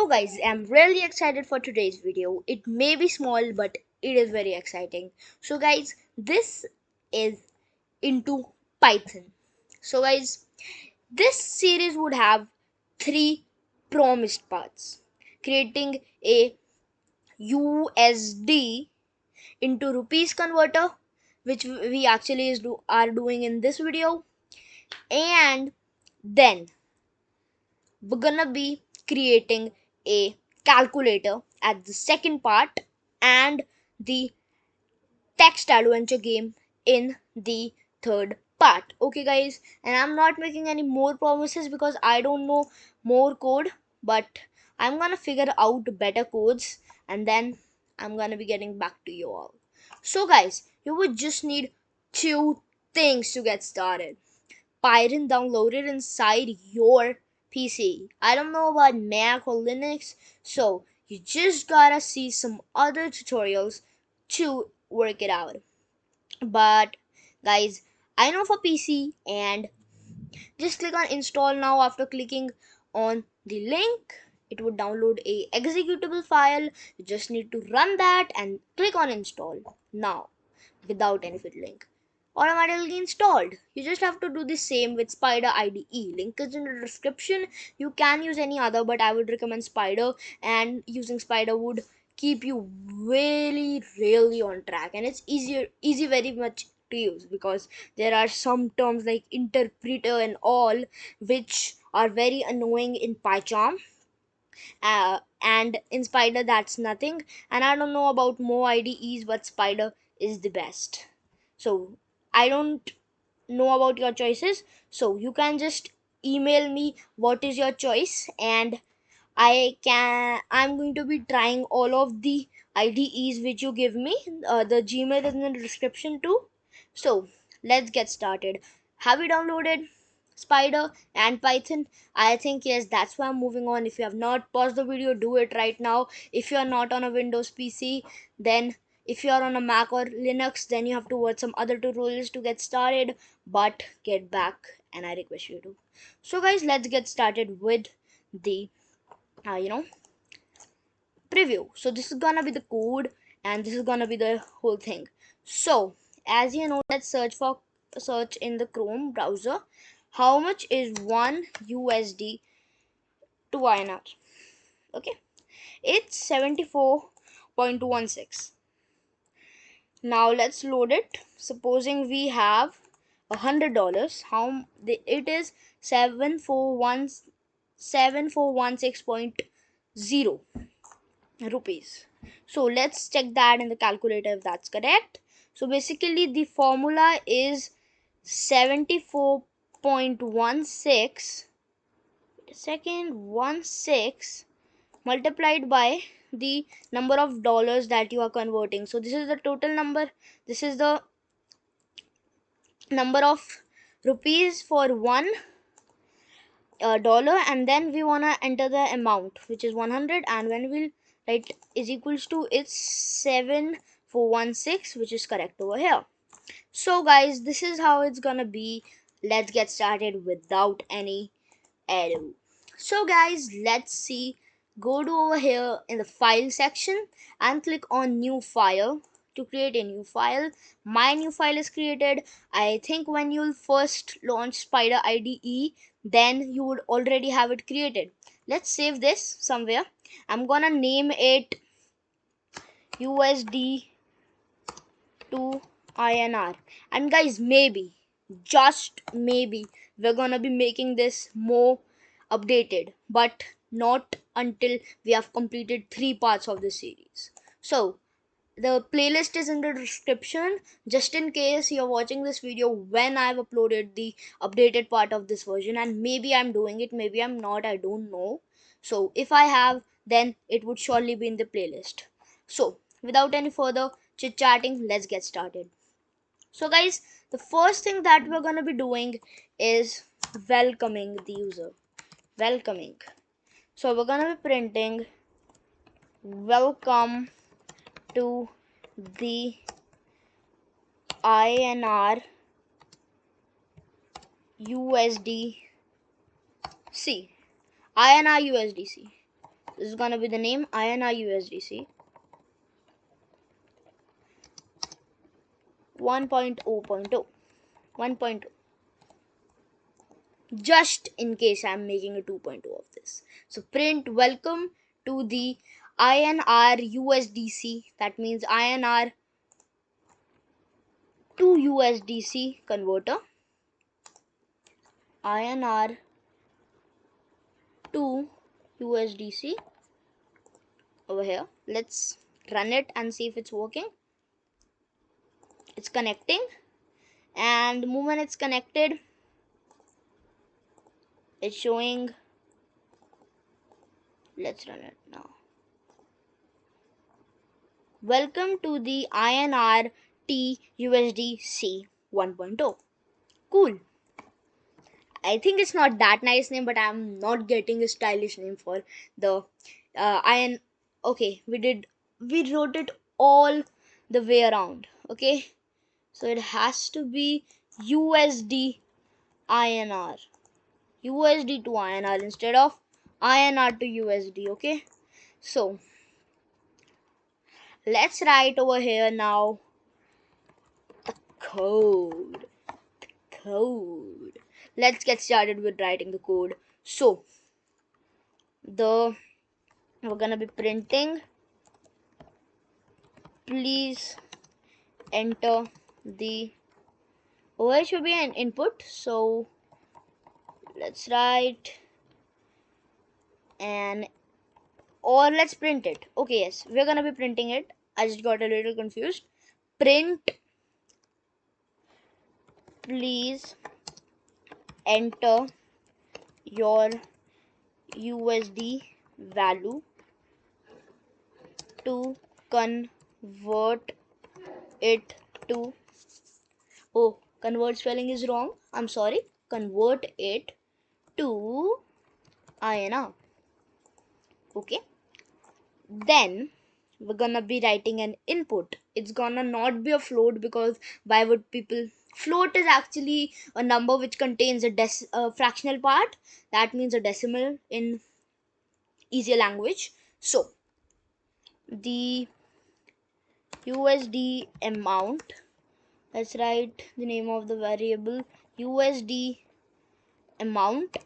So guys, I'm really excited for today's video. It may be small, but it is very exciting. So guys, this is into Python. So guys, this series would have three promised parts. Creating a USD into rupees converter, which we actually are doing in this video. And then we're gonna be creating a calculator at the second part and the text adventure game in the third part. Okay guys, and I'm not making any more promises because I don't know more code, but I'm gonna figure out better codes and then I'm gonna be getting back to you all. So guys, you would just need two things to get started. Python downloaded inside your PC. I don't know about Mac or Linux, so you just gotta see some other tutorials to work it out. But guys, I know for PC, and just click on install now. After clicking on the link, it would download a executable file. You just need to run that and click on install now without any link. Automatically installed. You just have to do the same with Spyder IDE. Link is in the description. You can use any other, but I would recommend Spyder, and using Spyder would keep you really on track, and it's easy very much to use because there are some terms like interpreter and all which are very annoying in PyCharm, and in Spyder that's nothing. And I don't know about more IDEs, but Spyder is the best. So I don't know about your choices, so you can just email me what is your choice, and I'm going to be trying all of the IDEs which you give me. The Gmail is in the description too. So let's get started. Have you downloaded Spyder and Python? I think yes, that's why I'm moving on. If you have not paused the video, do it right now. If you are not on a Windows PC, then if you are on a Mac or Linux, then you have to watch some other tutorials to get started, but get back and I request you to. So guys, let's get started with the preview. So this is gonna be the code and this is gonna be the whole thing. So as you know, let's search in the Chrome browser. How much is 1 USD to INR? Okay, it's 74.16. Now let's load it. Supposing we have $100, it is 7416.0 rupees. So let's check that in the calculator if that's correct. So basically the formula is 74.16 16 multiplied by the number of dollars that you are converting. So this is the total number, this is the number of rupees for one dollar, and then we want to enter the amount which is 100, and when we'll write is equals to, it's 7416, which is correct over here. So guys, this is how it's gonna be. Let's get started without any ado. So guys, let's see. Go to over here in the file section and click on new file to create a new file. My new file is created. I think when you'll first launch Spyder IDE, then you would already have it created. Let's save this somewhere. I'm gonna name it USD to INR. And guys, maybe, just maybe, we're gonna be making this more updated, but not until we have completed 3 parts of the series. So the playlist is in the description, just in case you're watching this video when I've uploaded the updated part of this version, and maybe I'm doing it, maybe I'm not, I don't know. So if I have, then it would surely be in the playlist. So without any further chit chatting, let's get started. So guys, the first thing that we're going to be doing is welcoming the user. Welcoming. So we're going to be printing welcome to the INR USD C. INR USDC. This is gonna be the name INR USDC 1.0.0 1.0, just in case I'm making a 2.0 of this. So print welcome to the INR USDC, that means INR to USDC converter, INR to USDC over here. Let's run it and see if it's working. It's connecting, and the moment it's connected, it's showing. Let's run it now. Welcome to the INR.T USDC 1.0. Cool. I think it's not that nice name, but I'm not getting a stylish name for the IN. Okay, we wrote it all the way around. Okay, so it has to be USD INR, USD to INR instead of INR to USD. Okay, so let's write over here now code. Let's get started with writing the code. So we're gonna be printing, please enter the, or it should be an input, so let's write an, or let's print it. Okay, yes, we're gonna be printing it. I just got a little confused. Print, please enter your USD value to convert it to, oh, convert spelling is wrong, I'm sorry, convert it to INR. Okay, then we're gonna be writing an input. It's gonna not be a float, because why would people, float is actually a number which contains a fractional part, that means a decimal in easier language. So the USD amount, let's write the name of the variable, USD amount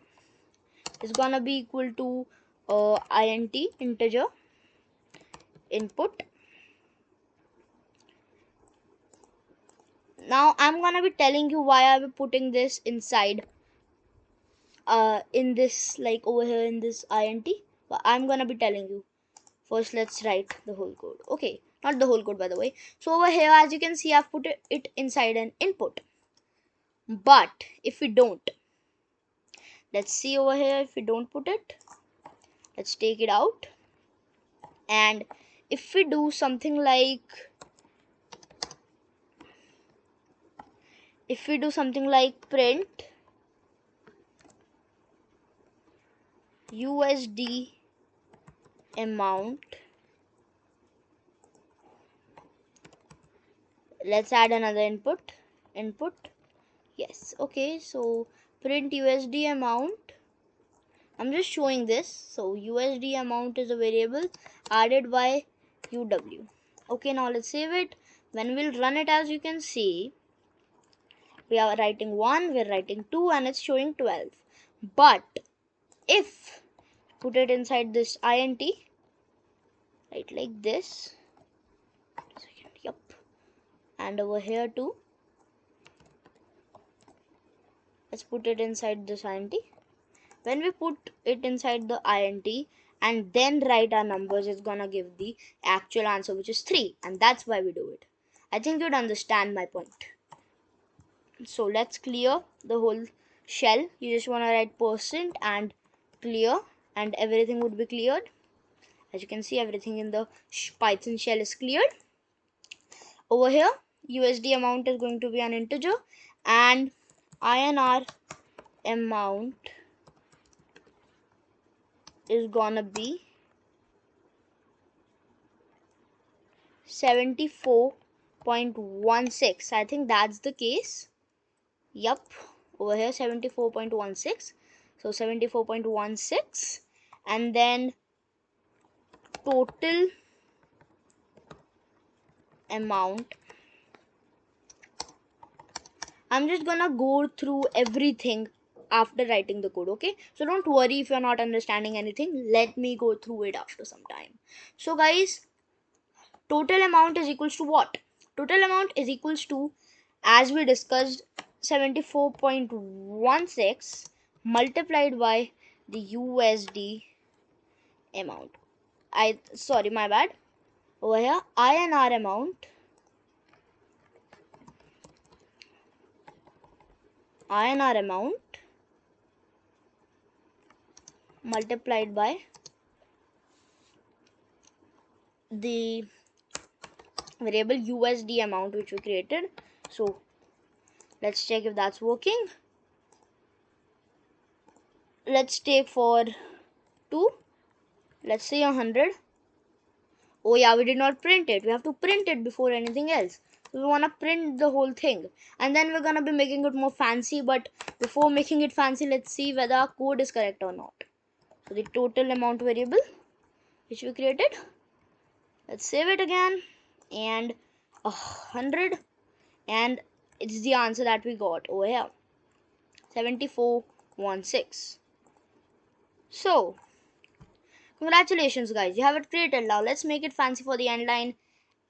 is gonna be equal to int, integer input. Now I'm gonna be telling you why I'm putting this inside in this, like over here in this int, but I'm gonna be telling you. First let's write the whole code. Okay, not the whole code by the way. So over here, as you can see, I've put it inside an input. But if we don't, let's see over here, if we don't put it, let's take it out, and if we do something like, print USD amount, let's add another input, yes, okay, so print USD amount, I'm just showing this. So USD amount is a variable added by UW. Okay, now let's save it. When we'll run it, as you can see, we are writing 1, we're writing 2, and it's showing 12. But if put it inside this int, right, like this, yep, and over here too, let's put it inside this int. When we put it inside the int and then write our numbers, it's gonna give the actual answer, which is 3, and that's why we do it. I think you'd understand my point. So let's clear the whole shell. You just want to write % and clear, and everything would be cleared. As you can see, everything in the Python shell is cleared. Over here, USD amount is going to be an integer, and INR amount is gonna be 74.16. I think that's the case. Yup, over here 74.16. So 74.16, and then total amount. I'm just gonna go through everything after writing the code, okay? So don't worry if you're not understanding anything. Let me go through it after some time. So guys, total amount is equals to what? Total amount is equals to, as we discussed, 74.16 multiplied by the USD amount. Sorry, my bad. Over here, INR amount multiplied by the variable USD amount which we created. So let's check if that's working. Let's take for 2, let's say 100. Oh yeah, we did not print it. We have to print it before anything else. We want to print the whole thing, and then we're gonna be making it more fancy. But before making it fancy, let's see whether our code is correct or not. So the total amount variable which we created, let's save it again, and 100, and it's the answer that we got over here, 74.16. So congratulations guys, you have it created. Now let's make it fancy for the end line,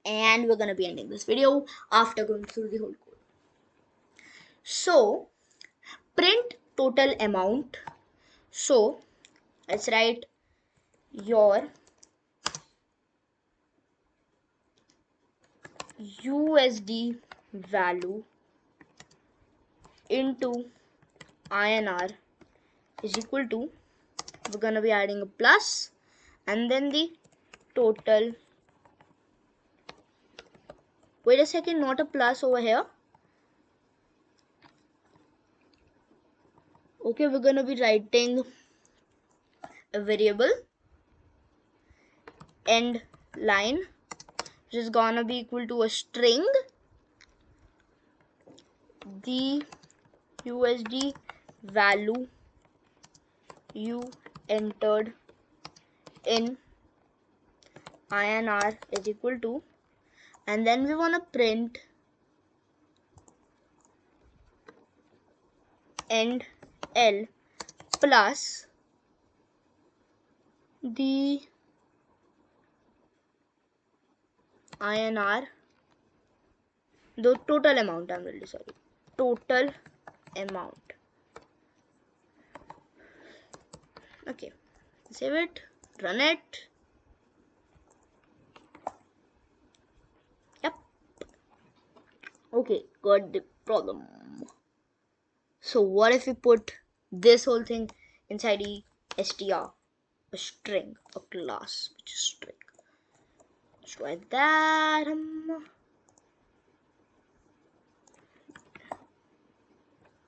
and we're gonna be ending this video after going through the whole code. So print total amount. So let's write your USD value into INR is equal to, we're gonna be adding a plus and then the total. Wait a second, not a plus over here. Okay, we're gonna be writing a variable end line which is gonna be equal to a string, the USD value you entered in INR is equal to, and then we want to print end L plus the INR, the total amount. I'm really sorry, total amount. Okay, save it, run it. Yep. Okay, got the problem. So what if we put this whole thing inside the str, a string, a class which is string. Let's try that.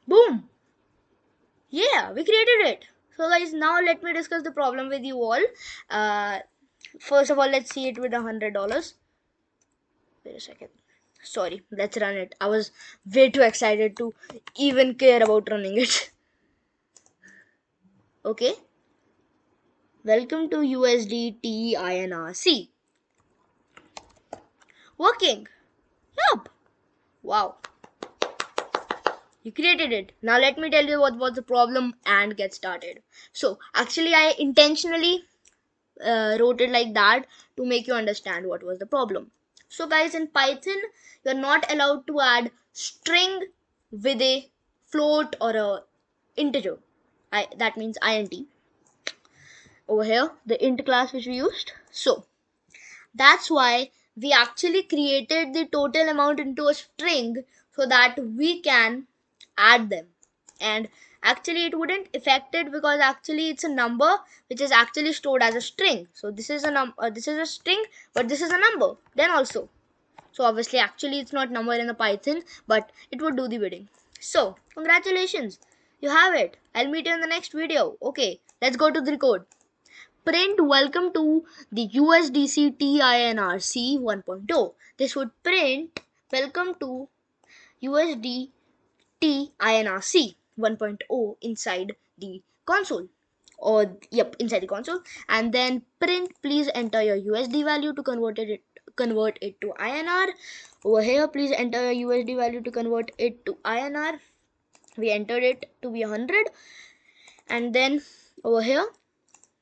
Boom! Yeah, we created it. So guys, now let me discuss the problem with you all. First of all, let's see it with $100. Wait a second. Sorry, let's run it. I was way too excited to even care about running it. Okay. Welcome to USD.T.INR.C. Working. Yup. Wow. You created it. Now let me tell you what was the problem and get started. So actually I intentionally wrote it like that to make you understand what was the problem. So guys, in Python you're not allowed to add string with a float or a integer. That means int. Over here the int class which we used. So that's why we actually created the total amount into a string so that we can add them. And actually it wouldn't affect it because actually it's a number which is actually stored as a string. So this is a this is a string, but this is a number then also. So obviously actually it's not number in the Python, but it would do the bidding. So congratulations, you have it. I'll meet you in the next video. Okay, let's go to the code. Print welcome to the USD.T.INR.C 1.0. This would print welcome to USD.T.INR.C 1.0 inside the console. or yep, inside the console, and then print please enter your USD value to convert it to INR. Over here, please enter your USD value to convert it to INR. We entered it to be 100, and then over here,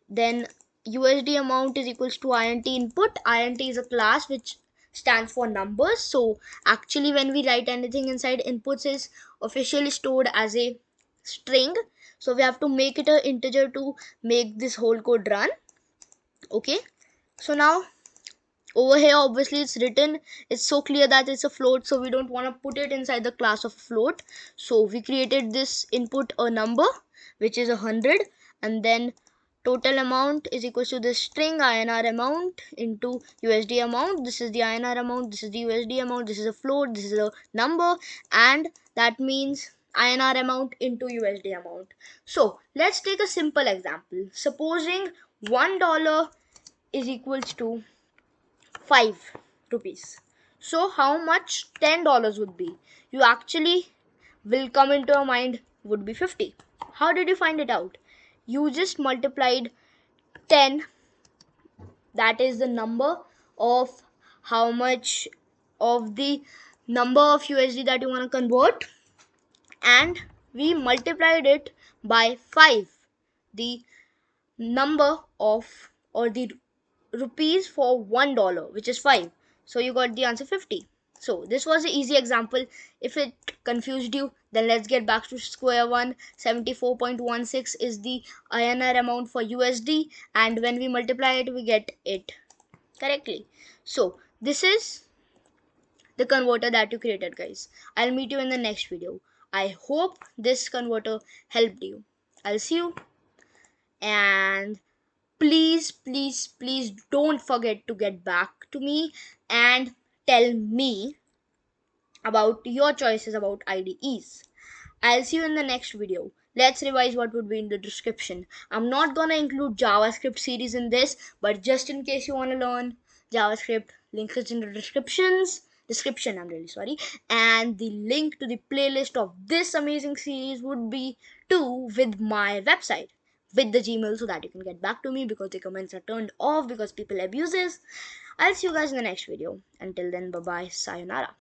then USD amount is equals to int input. Int is a class which stands for numbers, so actually when we write anything inside inputs is officially stored as a string, so we have to make it an integer to make this whole code run. Okay, so now over here obviously it's written, it's so clear that it's a float, so we don't want to put it inside the class of float, so we created this input a number which is 100, and then total amount is equals to this string INR amount into USD amount. This is the INR amount, this is the USD amount, this is a float, this is a number, and that means INR amount into USD amount. So let's take a simple example. Supposing $1 is equals to 5 rupees. So how much $10 would be? You actually will come into your mind would be 50. How did you find it out? You just multiplied 10, that is the number of how much of the number of USD that you want to convert, and we multiplied it by 5, the number of or the rupees for $1, which is 5. So you got the answer 50. So this was an easy example. If it confused you, then let's get back to square one. 74.16 is the INR amount for USD, and when we multiply it we get it correctly. So this is the converter that you created, guys. I'll meet you in the next video. I hope this converter helped you. I'll see you, and please don't forget to get back to me and tell me about your choices about IDEs. I'll see you in the next video. Let's revise what would be in the description. I'm not gonna include JavaScript series in this, but just in case you want to learn JavaScript, link is in the description, I'm really sorry, and the link to the playlist of this amazing series would be too with my website with the Gmail, so that you can get back to me, because the comments are turned off because people abuses. I'll see you guys in the next video. Until then, bye bye, sayonara.